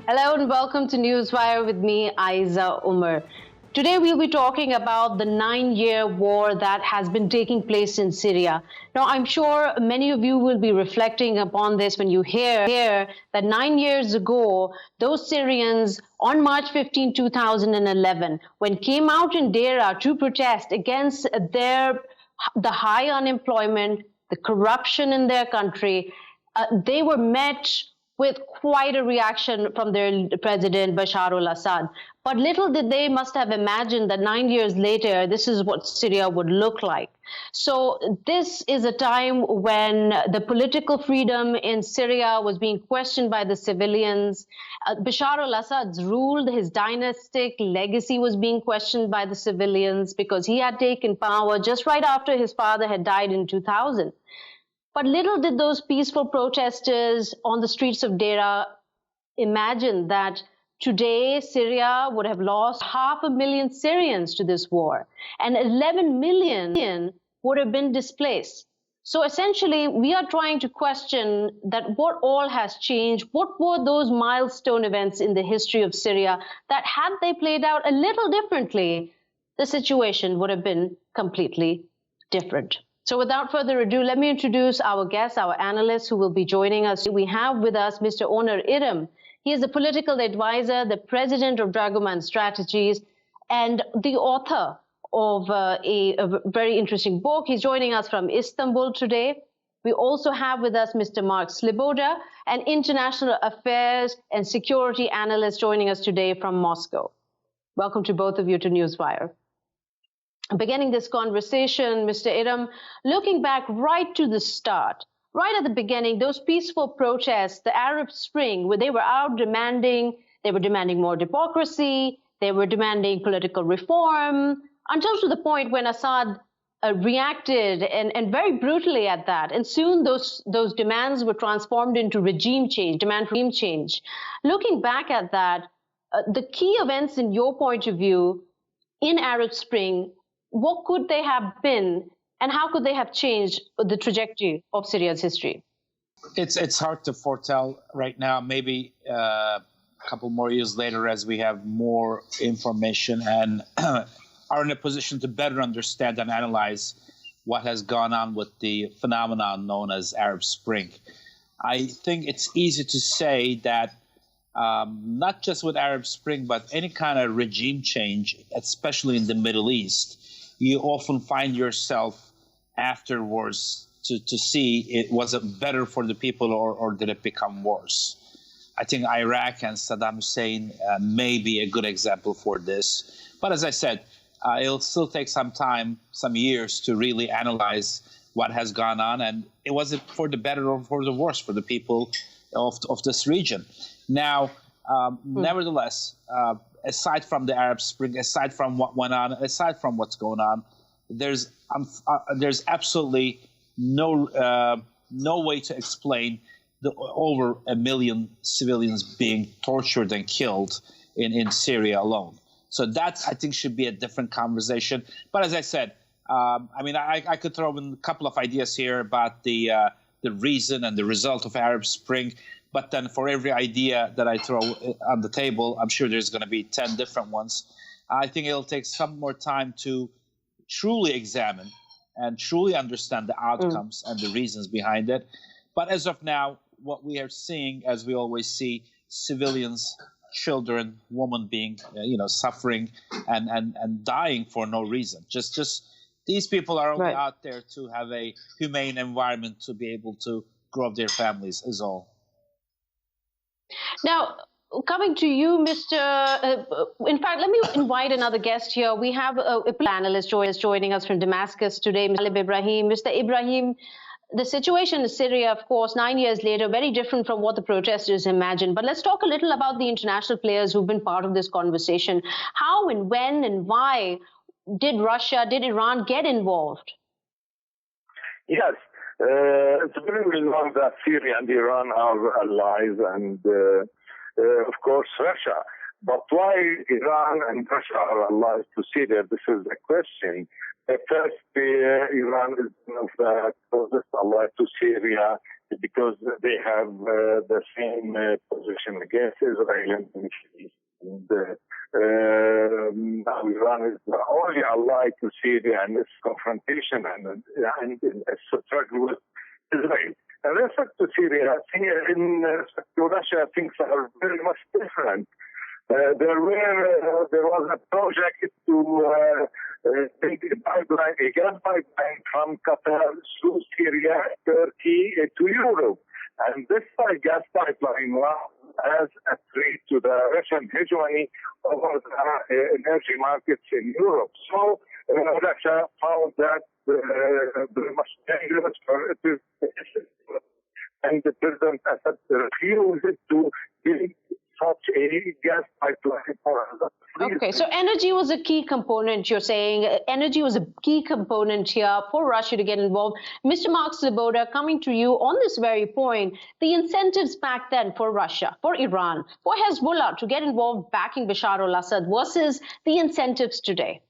Hello and welcome to Newswire with me, Ayza Omar. Today we'll be talking about the 9-year war that has been taking place in Syria. Now, I'm sure many of you will be reflecting upon this when you hear that 9 years ago, those Syrians on March 15, 2011, when came out in Deira to protest against the high unemployment, the corruption in their country, they were met with quite a reaction from their president, Bashar al-Assad. But little did they must have imagined that 9 years later, this is what Syria would look like. So this is a time when the political freedom in Syria was being questioned by the civilians. Bashar al-Assad's rule, his dynastic legacy was being questioned by the civilians because he had taken power just right after his father had died in 2000. But little did those peaceful protesters on the streets of Deira imagine that today Syria would have lost 500,000 Syrians to this war, and 11 million would have been displaced. So essentially, we are trying to question that what all has changed. What were those milestone events in the history of Syria that, had they played out a little differently, the situation would have been completely different. So without further ado, let me introduce our guest, our analyst who will be joining us. We have with us Mr. Onur Ihram. He is a political advisor, the president of Dragoman Strategies, and the author of a very interesting book. He's joining us from Istanbul today. We also have with us Mr. Mark Sleboda, an international affairs and security analyst joining us today from Moscow. Welcome to both of you to Newswire. Beginning this conversation, Mr. Erim, looking back right to the start, right at the beginning, those peaceful protests, the Arab Spring, where they were out demanding more democracy, they were demanding political reform, until to the point when Assad reacted and very brutally at that. And soon those demands were transformed into demand for regime change. Looking back at that, the key events in your point of view in Arab Spring, what could they have been, and how could they have changed the trajectory of Syria's history? It's hard to foretell right now. Maybe a couple more years later, as we have more information and are in a position to better understand and analyze what has gone on with the phenomenon known as Arab Spring. I think it's easy to say that not just with Arab Spring, but any kind of regime change, especially in the Middle East, you often find yourself afterwards to see it was it better for the people or did it become worse. I think Iraq and Saddam Hussein may be a good example for this. But as I said, it'll still take some time, some years to really analyze what has gone on. And it wasn't for the better or for the worse for the people of this region. Now, nevertheless, aside from the Arab Spring, aside from what went on, aside from what's going on, there's absolutely no way to explain the over 1 million civilians being tortured and killed in Syria alone. So that, I think, should be a different conversation. But as I said, I could throw in a couple of ideas here about the reason and the result of Arab Spring. But then for every idea that I throw on the table, I'm sure there's going to be 10 different ones. I think it'll take some more time to truly examine and truly understand the outcomes and the reasons behind it. But as of now, what we are seeing, as we always see, civilians, children, women being, suffering and dying for no reason. Just these people are only out there to have a humane environment to be able to grow up their families is all. Now, coming to you, Mr. In fact, let me invite another guest here. We have a panelist joining us from Damascus today, Taleb Ibrahim. Mr. Ibrahim, the situation in Syria, of course, 9 years later, very different from what the protesters imagined. But let's talk a little about the international players who've been part of this conversation. How and when and why did Iran get involved? Yes. It's very well known that Syria and Iran are allies and, of course, Russia. But why Iran and Russia are allies to Syria? This is the question. First, Iran is one of the closest allies to Syria, because they have the same position against Israel and the Middle East. And now Iran is the only ally to Syria in this confrontation and struggle with Israel. In respect to Syria, in respect to Russia, things are very much different. There was a project to take a gas pipeline from Qatar through Syria, Turkey to Europe. And this gas pipeline was as a threat to the Russian hegemony over the energy markets in Europe. So Russia found that very much dangerous for it. And the President Assad refused to build such a gas pipeline for us. Okay, so energy was a key component, you're saying. Energy was a key component here for Russia to get involved. Mr. Mark Sleboda, coming to you on this very point, the incentives back then for Russia, for Iran, for Hezbollah to get involved backing Bashar al-Assad versus the incentives today.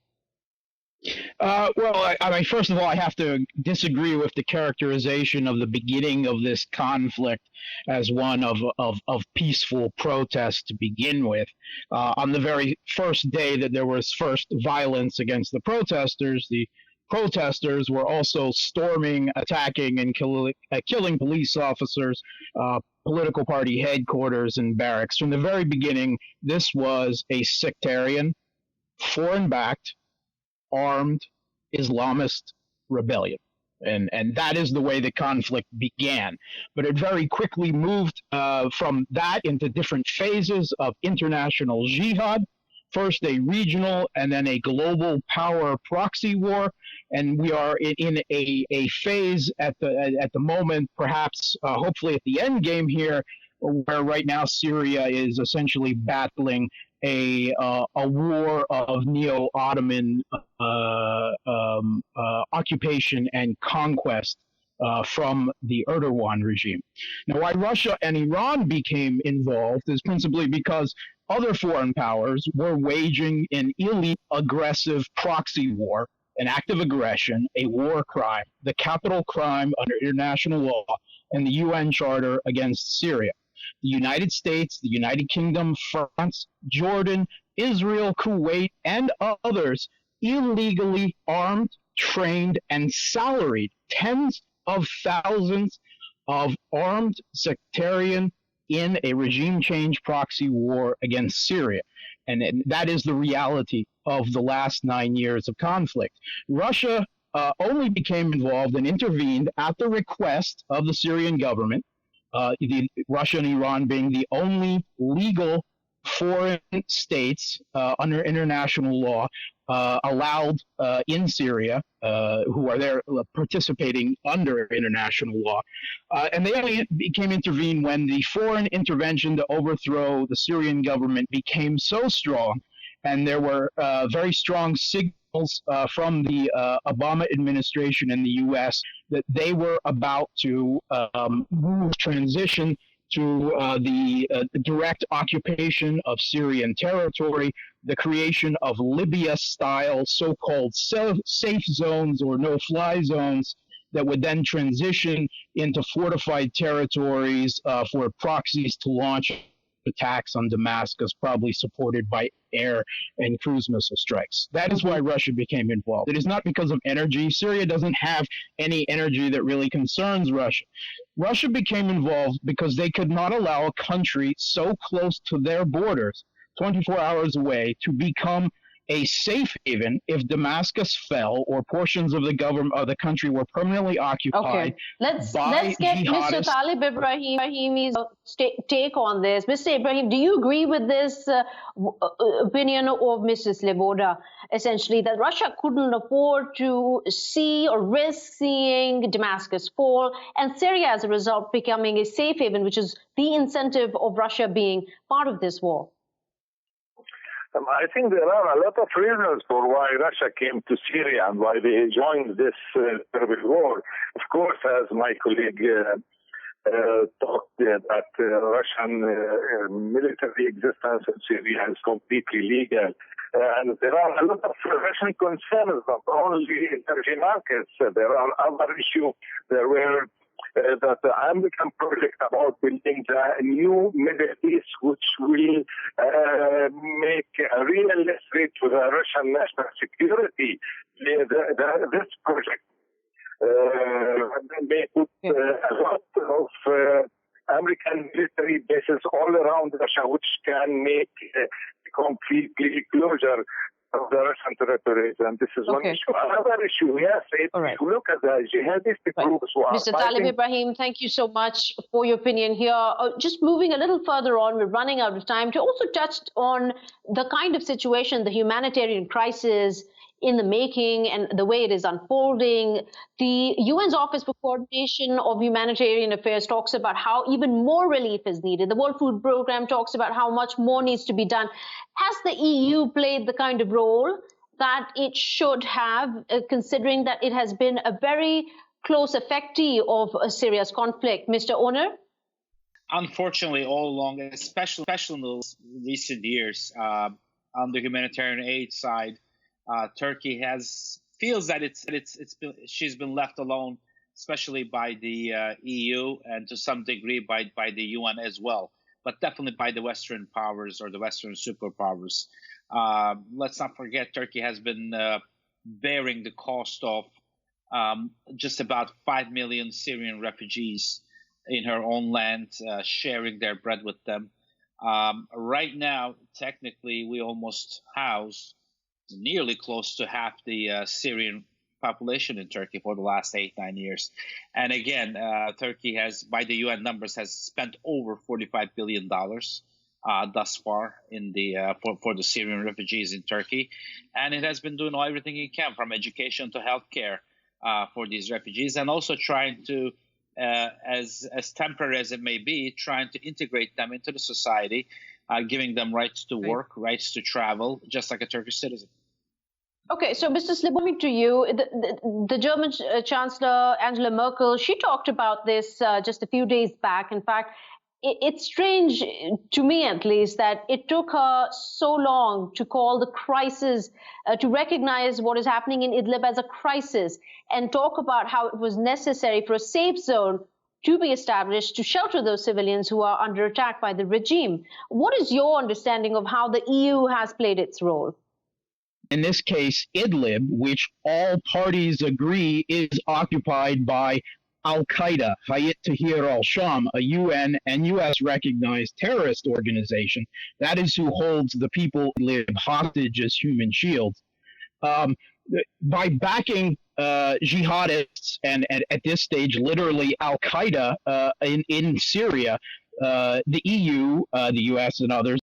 Well, I mean, first of all, I have to disagree with the characterization of the beginning of this conflict as one of peaceful protest to begin with. On the very first day that there was first violence against the protesters were also storming, attacking, and killing police officers, political party headquarters, and barracks. From the very beginning, this was a sectarian, foreign-backed, armed Islamist rebellion. And that is the way the conflict began. But it very quickly moved from that into different phases of international jihad, first a regional and then a global power proxy war. And we are in a phase at the moment, perhaps hopefully at the end game here, where right now Syria is essentially battling a war of neo-Ottoman occupation and conquest from the Erdogan regime. Now, why Russia and Iran became involved is principally because other foreign powers were waging an elite, aggressive proxy war, an act of aggression, a war crime, the capital crime under international law, and the UN Charter against Syria. The United States, the United Kingdom, France, Jordan, Israel, Kuwait, and others illegally armed, trained, and salaried tens of thousands of armed sectarian in a regime change proxy war against Syria. And that is the reality of the last 9 years of conflict. Russia only became involved and intervened at the request of the Syrian government, Russia and Iran being the only legal foreign states under international law allowed in Syria, who are there participating under international law. And they only became intervened when the foreign intervention to overthrow the Syrian government became so strong, and there were very strong signals from the Obama administration in the U.S. that they were about to transition to the direct occupation of Syrian territory, the creation of Libya-style so-called safe zones or no-fly zones that would then transition into fortified territories for proxies to launch attacks on Damascus, probably supported by air and cruise missile strikes. That is why Russia became involved. It is not because of energy. Syria doesn't have any energy that really concerns Russia. Russia became involved because they could not allow a country so close to their borders, 24 hours away, to become a safe haven if Damascus fell or portions of the government of the country were permanently occupied. Okay, let's get Mr. Taleb Ibrahim's take on this. Mr. Ibrahim, do you agree with this opinion of Mr. Sleboda, essentially that Russia couldn't afford to see or risk seeing Damascus fall, and Syria as a result becoming a safe haven, which is the incentive of Russia being part of this war? I think there are a lot of reasons for why Russia came to Syria and why they joined this terrible war. Of course, as my colleague talked, that Russian military existence in Syria is completely legal. And there are a lot of Russian concerns, not only energy markets. There are other issues. There were that the American project about building the new Middle East, which will make a real threat to the Russian national security. This project may put a lot of American military bases all around Russia, which can make completely closure of the Russian territories. And this is one issue. Another issue, yes, if you look at the jihadist groups who are Mr. Taleb Ibrahim, thank you so much for your opinion here. Just moving a little further on, we're running out of time, to also touch on the kind of situation, the humanitarian crisis in the making and the way it is unfolding. The UN's Office for Coordination of Humanitarian Affairs talks about how even more relief is needed. The World Food Programme talks about how much more needs to be done. Has the EU played the kind of role that it should have, considering that it has been a very close affectee of Syria's conflict? Mr. Onur? Unfortunately, all along, especially in the recent years, on the humanitarian aid side, Turkey feels that she's been left alone, especially by the EU and to some degree by the UN as well, but definitely by the Western powers or the Western superpowers. Let's not forget Turkey has been bearing the cost of just about 5 million Syrian refugees in her own land, sharing their bread with them. Right now, technically, we almost house nearly close to half the Syrian population in Turkey for the last 8-9 years. And again, Turkey has, by the UN numbers, has spent over $45 billion thus far in for the Syrian refugees in Turkey. And it has been doing everything it can, from education to healthcare for these refugees, and also trying to, as temporary as it may be, trying to integrate them into the society, giving them rights to work, rights to travel, just like a Turkish citizen. Okay, so Mr. Sleboda, to you, the German Chancellor Angela Merkel, she talked about this just a few days back. In fact, it's strange, to me at least, that it took her so long to call the crisis, to recognize what is happening in Idlib as a crisis, and talk about how it was necessary for a safe zone to be established to shelter those civilians who are under attack by the regime. What is your understanding of how the EU has played its role? In this case, Idlib, which all parties agree is occupied by Al-Qaeda, Hayat Tahrir al-Sham, a UN and US recognized terrorist organization. That is who holds the people who live hostage as human shields. By backing jihadists and at this stage, literally Al-Qaeda in Syria, the EU, the US and others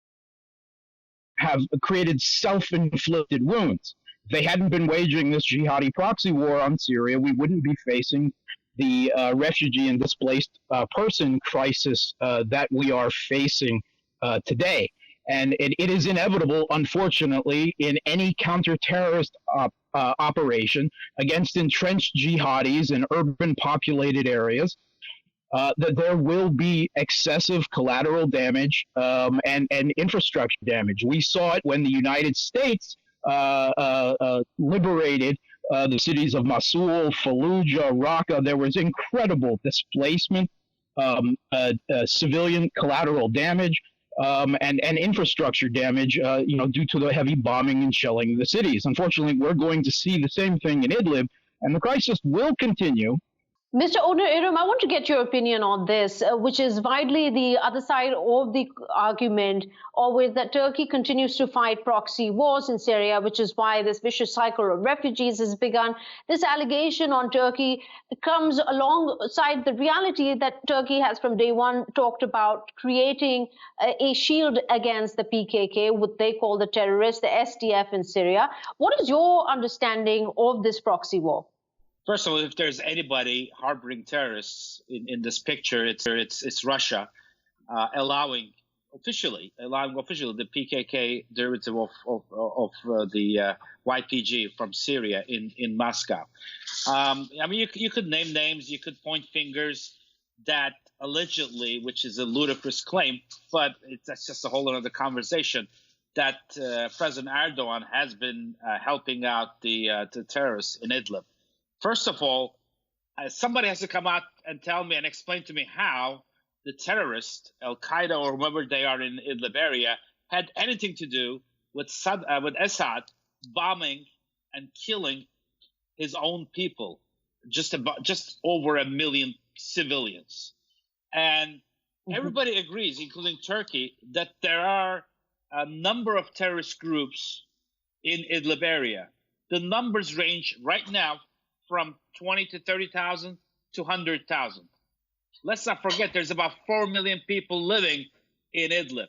have created self-inflicted wounds. If they hadn't been waging this jihadi proxy war on Syria, we wouldn't be facing the refugee and displaced person crisis that we are facing today. And it is inevitable, unfortunately, in any counter-terrorist operation against entrenched jihadis in urban populated areas, that there will be excessive collateral damage and infrastructure damage. We saw it when the United States liberated the cities of Mosul, Fallujah, Raqqa. There was incredible displacement, civilian collateral damage, and infrastructure damage, due to the heavy bombing and shelling of the cities. Unfortunately, we're going to see the same thing in Idlib, and the crisis will continue. Mr. Onur Ihram, I want to get your opinion on this, which is widely the other side of the argument, always that Turkey continues to fight proxy wars in Syria, which is why this vicious cycle of refugees has begun. This allegation on Turkey comes alongside the reality that Turkey has from day one talked about creating a shield against the PKK, what they call the terrorists, the SDF in Syria. What is your understanding of this proxy war? First of all, if there's anybody harboring terrorists in this picture, it's Russia, allowing officially the PKK derivative of the YPG from Syria in Moscow. You could name names, you could point fingers that allegedly, which is a ludicrous claim, but that's just a whole other conversation, that President Erdogan has been helping out the terrorists in Idlib. First of all, somebody has to come out and tell me and explain to me how the terrorists, Al Qaeda or whoever they are in Idlib area, had anything to do with Assad bombing and killing his own people, just over 1 million civilians. And everybody agrees, including Turkey, that there are a number of terrorist groups in Idlib area. The numbers range right now from 20 to 30,000 to 100,000. Let's not forget there's about 4 million people living in Idlib.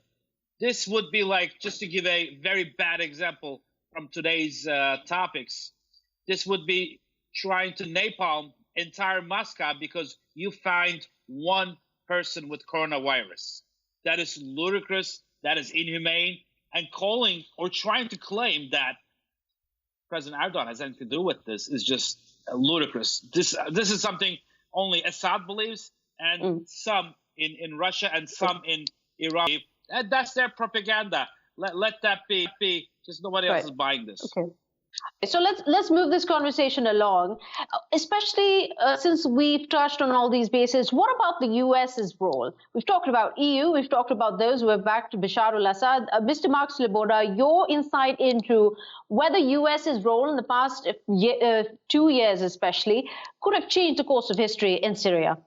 This would be like, just to give a very bad example from today's topics, this would be trying to napalm entire Moscow because you find one person with coronavirus. That is ludicrous. That is inhumane. And calling or trying to claim that President Erdogan has anything to do with this is just ludicrous. This is something only Assad believes, and some in Russia and some in Iran. And that's their propaganda. Let that be. Just nobody else is buying this. Okay. So let's move this conversation along, especially since we've touched on all these bases. What about the U.S.'s role? We've talked about EU. We've talked about those who have backed Bashar al-Assad. Mr. Mark Sleboda, your insight into whether U.S.'s role in the past 2 years especially could have changed the course of history in Syria.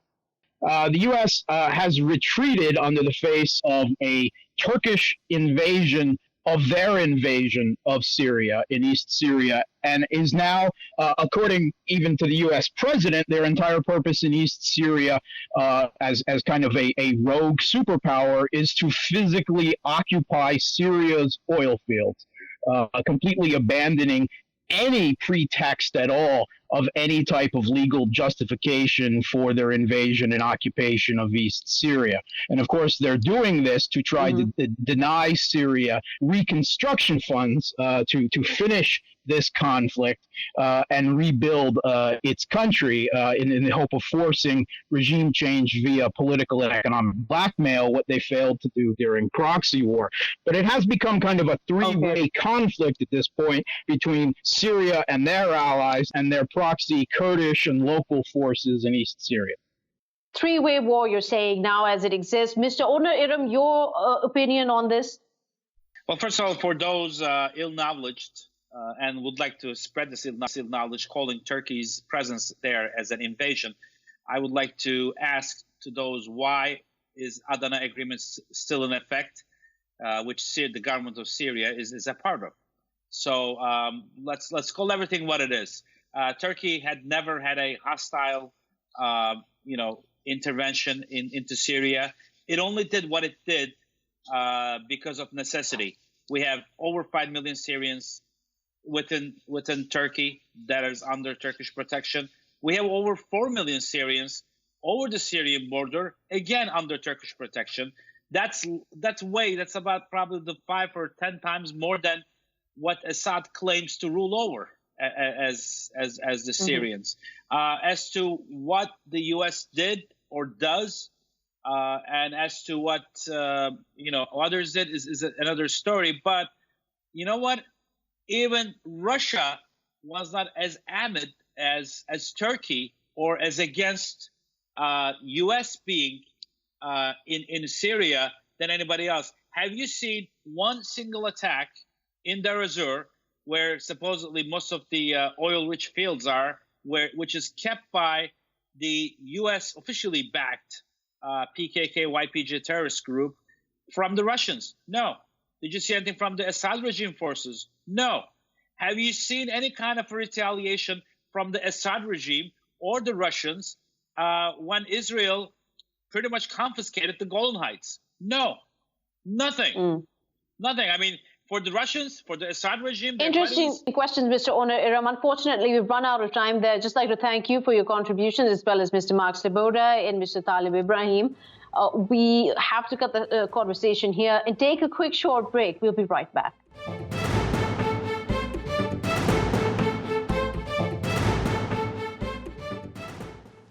The U.S. has retreated under the face of a Turkish invasion of their invasion of Syria in East Syria, and is now, according even to the U.S. president, their entire purpose in East Syria as kind of a rogue superpower is to physically occupy Syria's oil fields, completely abandoning any pretext at all of any type of legal justification for their invasion and occupation of East Syria. And of course, they're doing this to try to deny Syria reconstruction funds to finish this conflict and rebuild its country in the hope of forcing regime change via political and economic blackmail, what they failed to do during proxy war. But it has become kind of a three-way conflict at this point between Syria and their allies and their proxy Kurdish and local forces in East Syria. Three-way war, you're saying, now as it exists. Mr. Onur Ihram, your opinion on this? Well, first of all, for those ill-knowledged and would like to spread this ill-knowledge, calling Turkey's presence there as an invasion, I would like to ask to those, why is Adana Agreement still in effect, which the government of Syria is a part of? So let's call everything what it is. Turkey had never had a hostile, intervention into Syria. It only did what it did because of necessity. We have over 5 million Syrians within Turkey that is under Turkish protection. We have over 4 million Syrians over the Syrian border, again under Turkish protection. That's about probably the 5 or 10 times more than what Assad claims to rule over as the Syrians. As to what the U.S. did or does, and as to what others did is another story. But you know what? Even Russia was not as amid as Turkey or as against U.S. being in Syria than anybody else. Have you seen one single attack in Deir ez-Zor, where supposedly most of the oil-rich fields are, which is kept by the U.S. officially backed PKK-YPG terrorist group, from the Russians? No. Did you see anything from the Assad regime forces? No. Have you seen any kind of retaliation from the Assad regime or the Russians when Israel pretty much confiscated the Golan Heights? No. Nothing. Nothing. I mean, for the Russians, for the Assad regime. Interesting questions, Mr. Onur Ihram. Unfortunately, we've run out of time there. I'd just like to thank you for your contributions, as well as Mr. Mark Sleboda and Mr. Taleb Ibrahim. We have to cut the conversation here and take a quick short break. We'll be right back.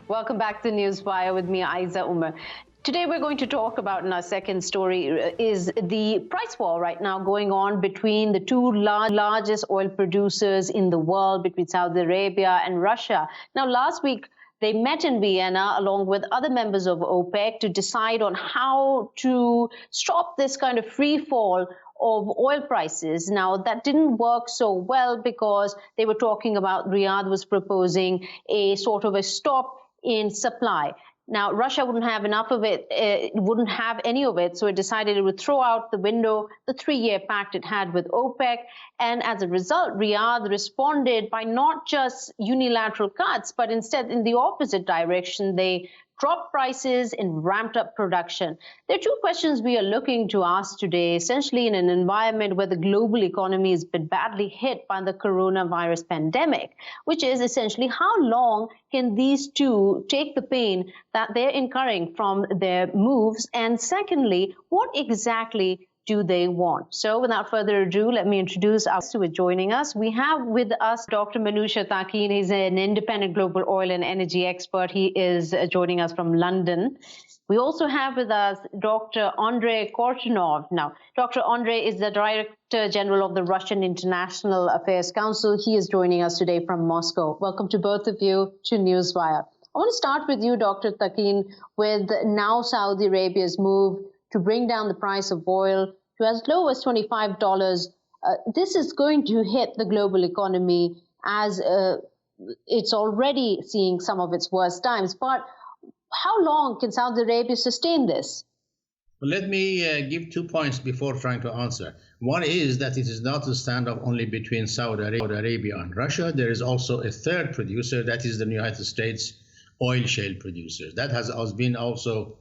Welcome back to Newswire with me, Ayza Omar. Today we're going to talk about, in our second story, is the price war right now going on between the two largest oil producers in the world, between Saudi Arabia and Russia. Now, last week, they met in Vienna along with other members of OPEC to decide on how to stop this kind of free fall of oil prices. Now, that didn't work so well because they were talking about Riyadh was proposing a sort of a stop in supply. Now, Russia wouldn't have enough of it, wouldn't have any of it, so it decided it would throw out the window the 3-year pact it had with OPEC. And as a result, Riyadh responded by not just unilateral cuts, but instead in the opposite direction. They dropped prices and ramped up production. There are two questions we are looking to ask today, essentially in an environment where the global economy has been badly hit by the coronavirus pandemic, which is essentially how long can these two take the pain that they're incurring from their moves? And secondly, what exactly do they want? So without further ado, let me introduce us who are joining us. We have with us Dr. Manouchehr Takin. He's an independent global oil and energy expert. He is joining us from London. We also have with us Dr. Andrey Korsunov. Now, Dr. Andrey is the Director General of the Russian International Affairs Council. He is joining us today from Moscow. Welcome to both of you to Newswire. I want to start with you, Dr. Takin, with now Saudi Arabia's move to bring down the price of oil to as low as $25. This is going to hit the global economy as it's already seeing some of its worst times. But how long can Saudi Arabia sustain this? Well, let me give 2 points before trying to answer. One is that it is not a standoff only between Saudi Arabia and Russia. There is also a third producer, that is the United States oil shale producers. That has been also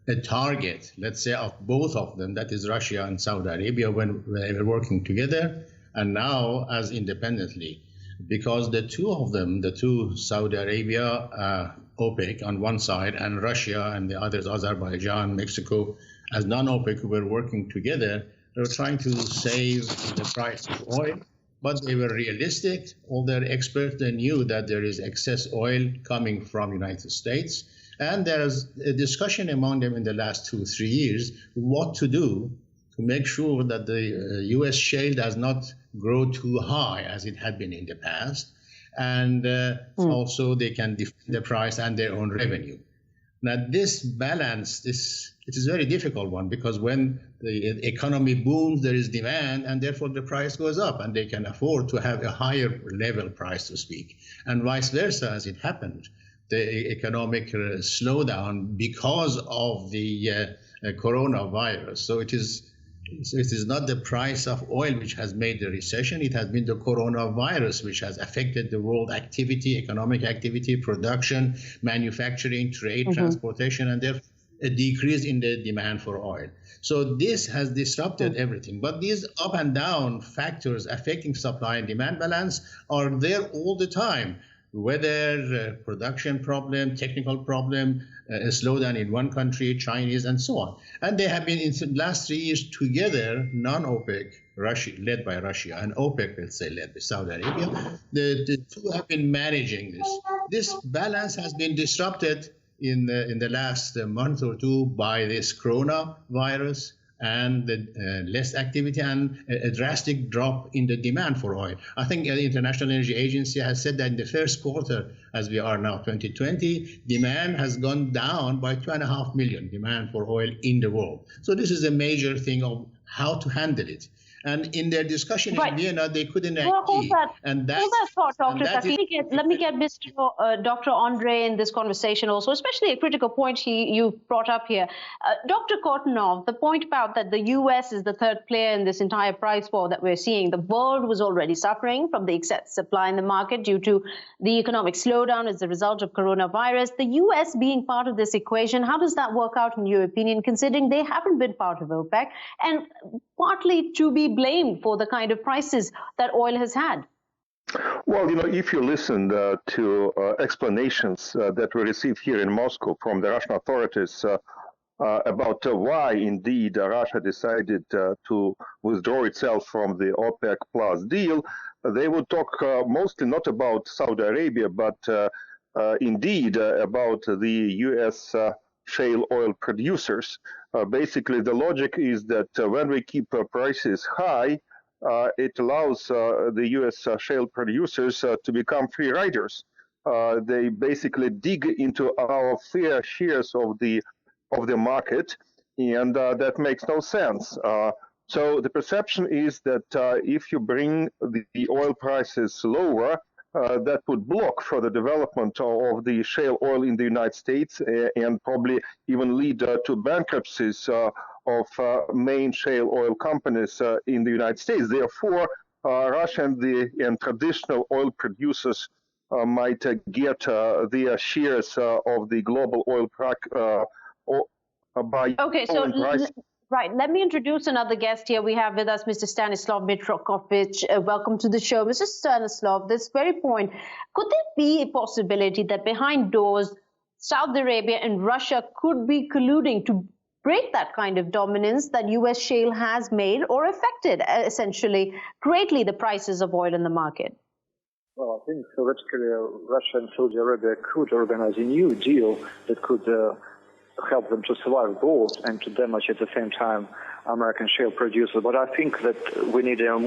a target, let's say, of both of them, that is Russia and Saudi Arabia, when they were working together, and now as independently. Because the two of them, the two, Saudi Arabia, OPEC on one side, and Russia and the others, Azerbaijan, Mexico, as non-OPEC, who were working together, they were trying to save the price of oil, but they were realistic. All their experts, they knew that there is excess oil coming from the United States. And there's a discussion among them in the last 2-3 years what to do to make sure that the U.S. shale does not grow too high as it had been in the past, and also they can defend the price and their own revenue. Now, this balance, it is a very difficult one, because when the economy booms, there is demand, and therefore the price goes up, and they can afford to have a higher level price, to speak, and vice versa, as it happened. The economic slowdown because of the coronavirus. So it is not the price of oil which has made the recession. It has been the coronavirus which has affected the world activity, economic activity, production, manufacturing, trade, transportation, and therefore a decrease in the demand for oil. So this has disrupted everything. But these up and down factors affecting supply and demand balance are there all the time. Whether production problem, technical problem, a slowdown in one country, Chinese, and so on. And they have been in the last 3 years together, non-OPEC, Russia, led by Russia, and OPEC, let's say, led by Saudi Arabia. The two have been managing this. This balance has been disrupted in the last month or two by this coronavirus and the less activity and a drastic drop in the demand for oil. I think the International Energy Agency has said that in the first quarter, as we are now 2020, demand has gone down by 2.5 million demand for oil in the world. So this is a major thing of how to handle it. And in their discussion in Vienna, they couldn't agree. Hold that thought, Dr. Takin. Let me get Dr. Andrey in this conversation also, especially a critical point you brought up here. Dr. Kortunov, the point about that the U.S. is the third player in this entire price war that we're seeing. The world was already suffering from the excess supply in the market due to the economic slowdown as a result of coronavirus. The U.S. being part of this equation, how does that work out in your opinion, considering they haven't been part of OPEC and partly to be blamed for the kind of prices that oil has had? Well, if you listen to explanations that we received here in Moscow from the Russian authorities about why indeed Russia decided to withdraw itself from the OPEC plus deal, they would talk mostly not about Saudi Arabia, but indeed about the U.S. Shale oil producers. Basically, the logic is that when we keep prices high, it allows the U.S. shale producers to become free riders they basically dig into our fair shares of the market, and that makes no sense. So the perception is that if you bring the oil prices lower, that would block further development of the shale oil in the United States and probably even lead to bankruptcies of main shale oil companies in the United States. Therefore, Russia and traditional oil producers might get their shares of the global oil by falling price. Right. Let me introduce another guest here. We have with us Mr. Stanislav Mitrakhovich. Welcome to the show. Mr. Stanislav, this very point, could there be a possibility that behind doors, Saudi Arabia and Russia could be colluding to break that kind of dominance that U.S. shale has made or affected, essentially, greatly the prices of oil in the market? Well, I think theoretically Russia and Saudi Arabia could organize a new deal that could help them to survive both and to damage at the same time American shale producers. But I think that we need a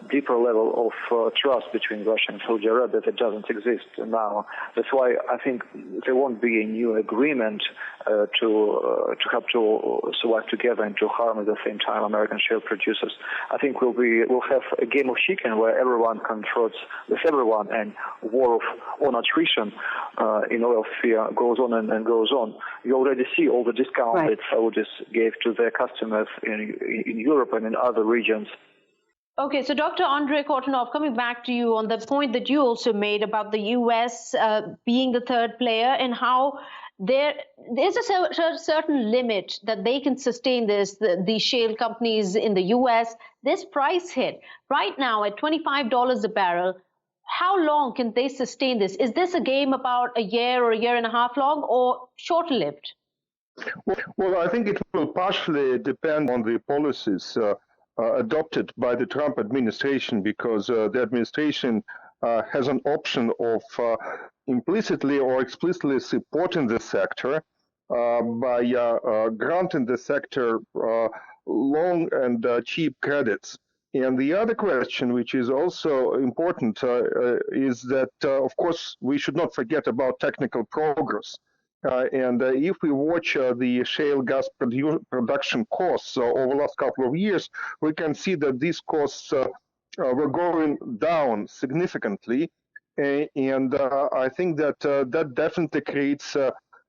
deeper level of trust between Russia and Saudi Arabia that doesn't exist now. That's why I think there won't be a new agreement to help to survive together and to harm at the same time American shale producers. I think we'll have a game of chicken where everyone confronts with everyone, and war on attrition in oil sphere goes on and goes on. You already see all the discounts that Saudis gave to their customers in Europe and in other regions. Okay, so Dr. Andrey Korsunov, coming back to you on the point that you also made about the U.S. Being the third player and how there's a certain limit that they can sustain the shale companies in the U.S. This price hit right now at $25 a barrel. How long can they sustain this? Is this a game about a year or a year and a half long, or short-lived? Well, I think it will partially depend on the policies adopted by the Trump administration, because the administration has an option of implicitly or explicitly supporting the sector by granting the sector long and cheap credits. And the other question, which is also important, is that, of course, we should not forget about technical progress. And if we watch the shale gas production costs over the last couple of years, we can see that these costs were going down significantly. And I think that that definitely creates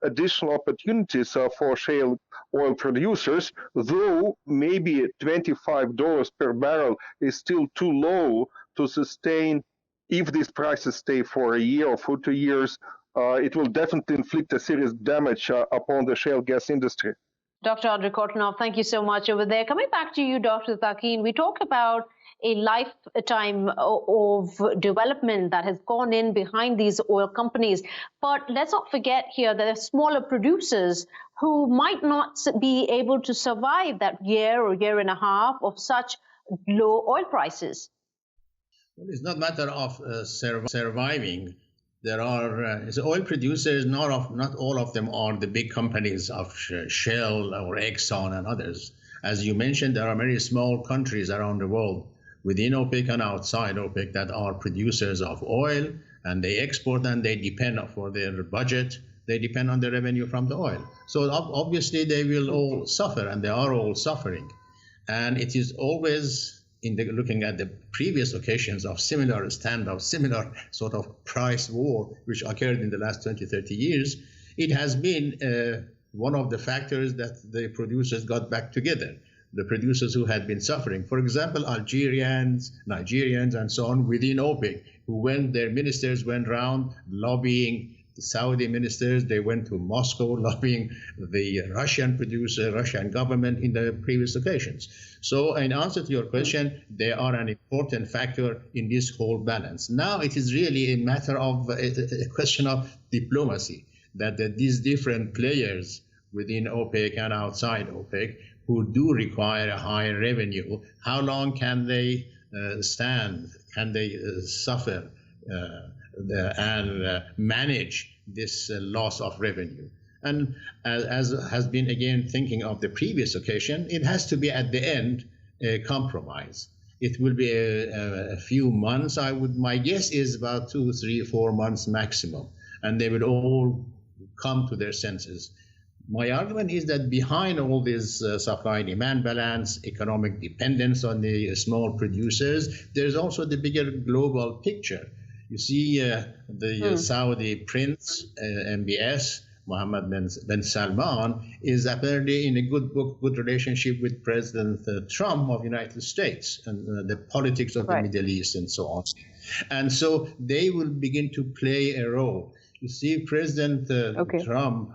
additional opportunities for shale oil producers, though maybe $25 per barrel is still too low to sustain. If these prices stay for a year or for 2 years, it will definitely inflict a serious damage upon the shale gas industry. Dr. Andrey Korsunov, thank you so much over there. Coming back to you, Dr. Takin, we talk about a lifetime of development that has gone in behind these oil companies. But let's not forget here that there are smaller producers who might not be able to survive that year or year and a half of such low oil prices. Well, it's not a matter of surviving. There are oil producers, not all of them are the big companies of Shell or Exxon and others. As you mentioned, there are many small countries around the world within OPEC and outside OPEC that are producers of oil, and they export and they depend for their budget. They depend on the revenue from the oil. So obviously they will all suffer, and they are all suffering. And it is always, looking at the previous occasions of similar stand-up, similar sort of price war, which occurred in the last 20, 30 years, it has been one of the factors that the producers got back together, the producers who had been suffering. For example, Algerians, Nigerians, and so on within OPEC, their ministers went around lobbying the Saudi ministers, they went to Moscow lobbying the Russian government in the previous occasions. So in answer to your question, they are an important factor in this whole balance. Now it is really a matter of a question of diplomacy, that these different players within OPEC and outside OPEC who do require a higher revenue, how long can they stand? Can they suffer and manage this loss of revenue? And as has been, again, thinking of the previous occasion, it has to be at the end a compromise. It will be a few months. My guess is about 2, 3, 4 months maximum, and they will all come to their senses. My argument is that behind all this supply-demand balance, economic dependence on the small producers, there's also the bigger global picture. You see, the Saudi prince, MBS, Mohammed bin Salman, is apparently in a good relationship with President Trump of the United States and the politics of the Middle East and so on. And so they will begin to play a role. You see, President Trump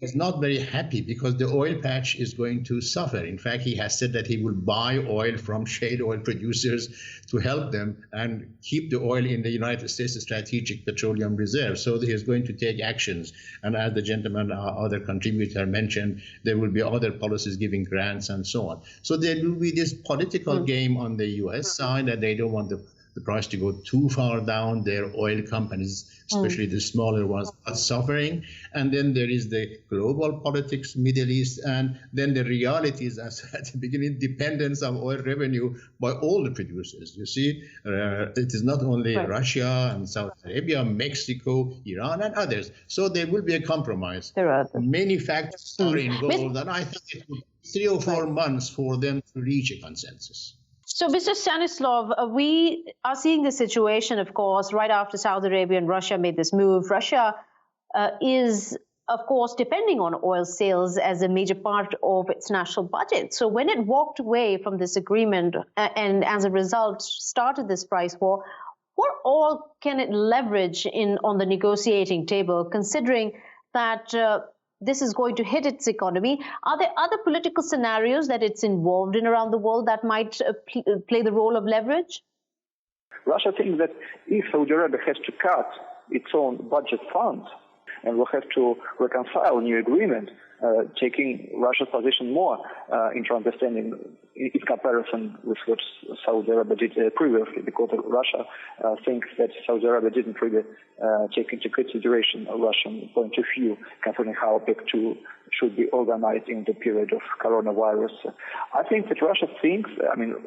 is not very happy because the oil patch is going to suffer. In fact, he has said that he will buy oil from shale oil producers to help them and keep the oil in the United States strategic petroleum reserve. So he is going to take actions. And as the gentleman, other contributor mentioned, there will be other policies giving grants and so on. So there will be this political game on the U.S. side that they don't want the price to go too far down. Their oil companies, especially the smaller ones, are suffering. And then there is the global politics, Middle East, and then the realities, as at the beginning, dependence of oil revenue by all the producers. You see, it is not only Russia and Saudi Arabia, Mexico, Iran, and others. So there will be a compromise. There are many factors are involved, and I think it will be 3 or 4 months for them to reach a consensus. So, Mr. Stanislav, we are seeing the situation, of course, right after Saudi Arabia and Russia made this move. Russia is, of course, depending on oil sales as a major part of its national budget. So when it walked away from this agreement and as a result started this price war, what all can it leverage on the negotiating table, considering that this is going to hit its economy? Are there other political scenarios that it's involved in around the world that might play the role of leverage? Russia thinks that if Saudi Arabia has to cut its own budget funds and will have to reconcile a new agreement, taking Russia's position more into understanding in comparison with what Saudi Arabia did previously, because Russia thinks that Saudi Arabia didn't really take into consideration a Russian point of view concerning how OPEC 2 should be organized in the period of coronavirus. I think that Russia thinks,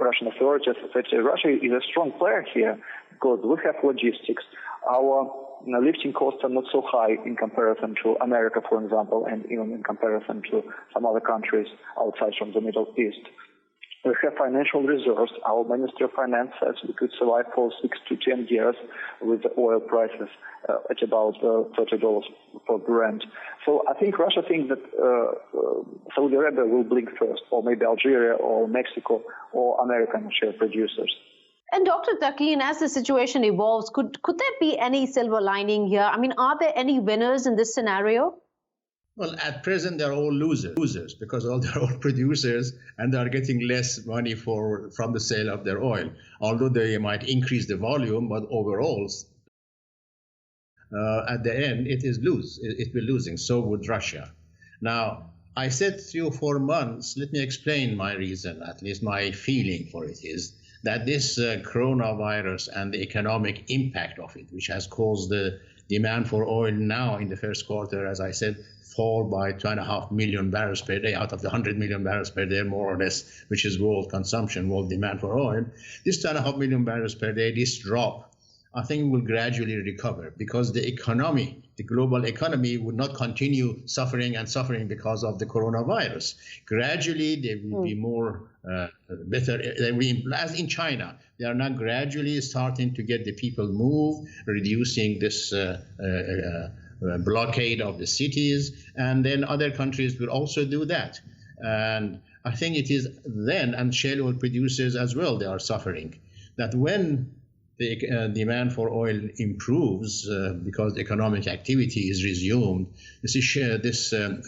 Russian authorities, that Russia is a strong player here because we have logistics. Our lifting costs are not so high in comparison to America, for example, and even in comparison to some other countries outside from the Middle East. We have financial reserves. Our Ministry of Finance says we could survive for 6 to 10 years with the oil prices at about $30 per Brent. So I think Russia thinks that Saudi Arabia will blink first, or maybe Algeria or Mexico or American shale producers. And Dr. Takin, as the situation evolves, could there be any silver lining here? Are there any winners in this scenario? Well, at present, they're all losers because all they're all producers and they are getting less money from the sale of their oil. Although they might increase the volume, but overall, at the end, it will be losing. So would Russia. Now, I said 3 or 4 months. Let me explain my reason, at least my feeling for it is that this coronavirus and the economic impact of it, which has caused the demand for oil now in the first quarter, as I said, fall by 2.5 million barrels per day out of the 100 million barrels per day, more or less, which is world consumption, world demand for oil. This 2.5 million barrels per day, this drop, I think will gradually recover because the global economy would not continue suffering because of the coronavirus. Gradually, there will be more better. As in China, they are now gradually starting to get the people move, reducing this blockade of the cities, and then other countries will also do that. And I think it is then, and shale oil producers as well, they are suffering, that when the demand for oil improves because economic activity is resumed, this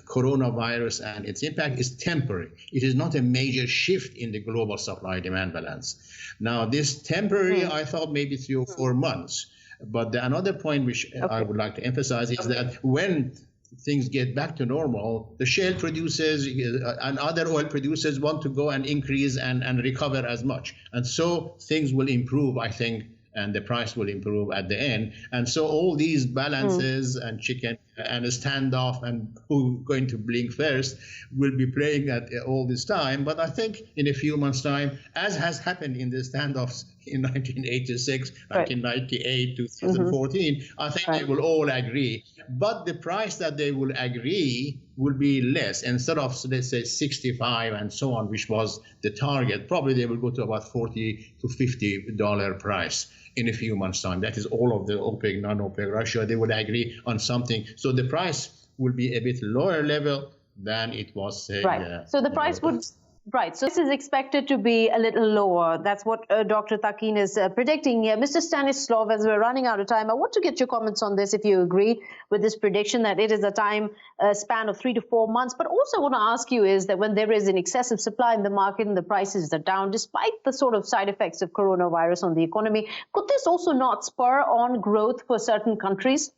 coronavirus and its impact is temporary. It is not a major shift in the global supply-demand balance. Now, this temporary, I thought maybe 3 or 4 months. But another point which I would like to emphasize is that when things get back to normal, the shale producers and other oil producers want to go and increase and recover as much. And so things will improve, I think, and the price will improve at the end. And so all these balances and chicken and a standoff and who's going to blink first will be playing at all this time. But I think in a few months' time, as has happened in the standoffs in 1986, 1998, 2014, I think they will all agree. But the price that they will agree will be less. Instead of, let's say, 65 and so on, which was the target, probably they will go to about $40 to $50 price in a few months' time. That is all of the OPEC, non-OPEC, Russia. They would agree on something. So the price will be a bit lower level than it was, say. So the price would... Right. So this is expected to be a little lower. That's what Dr. Takin is predicting here. Mr. Stanislav, as we're running out of time, I want to get your comments on this, if you agree with this prediction that it is a time span of 3 to 4 months. But also I want to ask you is that when there is an excessive supply in the market and the prices are down, despite the sort of side effects of coronavirus on the economy, could this also not spur on growth for certain countries?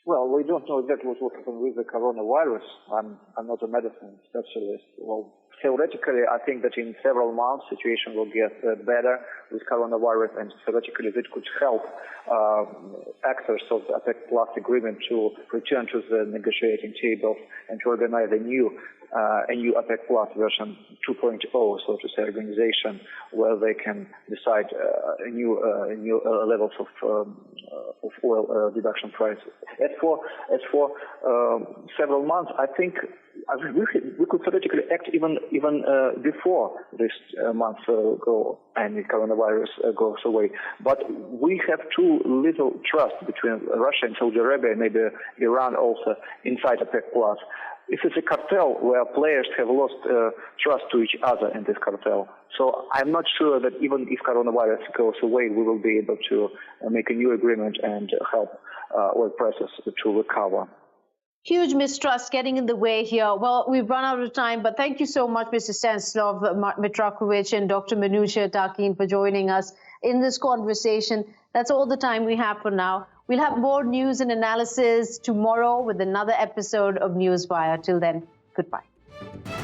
Well, we don't know exactly what will happen with the coronavirus. I'm not a medicine specialist. Well, theoretically, I think that in several months, situation will get better with coronavirus, and theoretically, that could help actors of the OPEC Plus agreement to return to the negotiating table and to organize a new OPEC Plus version 2.0, so to say, organization where they can decide new levels of oil deduction prices. As for several months, I think we could theoretically act even before this month go and the coronavirus goes away. But we have too little trust between Russia and Saudi Arabia, and maybe Iran also, inside OPEC Plus. If it's a cartel where players have lost trust to each other in this cartel. So I'm not sure that even if coronavirus goes away, we will be able to make a new agreement and help oil prices to recover. Huge mistrust getting in the way here. Well, we've run out of time, but thank you so much, Mr. Stanislav, Mitrakhovich, and Dr. Manouchehr, Takin, for joining us in this conversation. That's all the time we have for now. We'll have more news and analysis tomorrow with another episode of Newswire. Till then, goodbye.